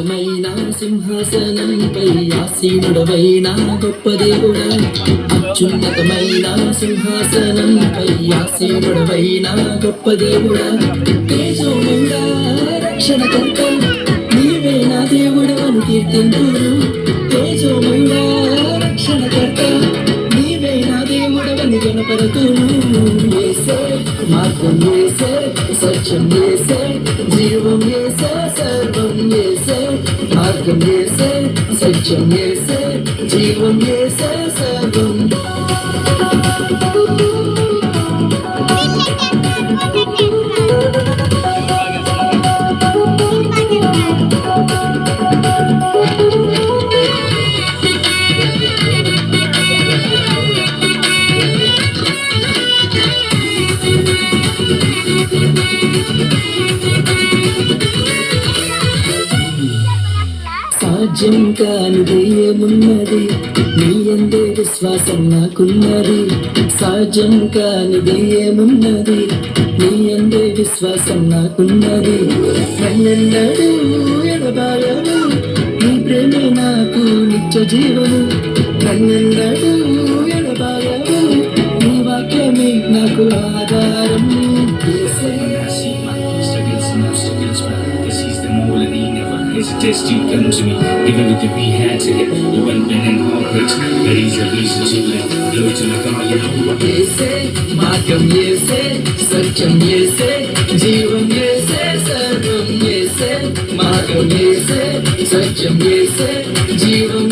అత్యున్నతమైన సింహాసనంపై ఆసీనుడవైన గొప్ప దేవుడా, అత్యున్నతమైన సింహాసనంపై ఆసీనుడవైన గొప్ప దేవుడా, తేజోమయుడా రక్షణకర్త నీవే నా దేవుడవని కీర్తింతురు. తేజోమయుడా రక్షణకర్త నీవే నా దేవుడవని గణపరతును. యేసే మార్గం, యేసే సత్యం, యేసే జీవం, యేసే సర్వం, యేసే మార్గం, యేసే సత్యం, యేసే జీవం, యేసే సర్వం. సాధ్యం కానిది ఏమున్నది, నీ యందే విశ్వాసం నాకున్నది. సాధ్యం కానిది ఏమున్నది, నీ యందే విశ్వాసం నాకున్నది. నన్నెన్నడూ ఎడబాయవు, నీ ప్రేమే నాకు నిత్య జీవము. నన్నెన్నడూ ఎడబాయవు, నీ వాక్యమే నాకు ఆధారం. Test you come to me, give everything we had to get. You went been in heartbreaks, but he's a reason to live. Glory to the God, you know. యేసే మార్గం, యేసే సత్యం, యేసే జీవం, యేసే సర్వం, యేసే మార్గం, యేసే సత్యం, యేసే జీవం,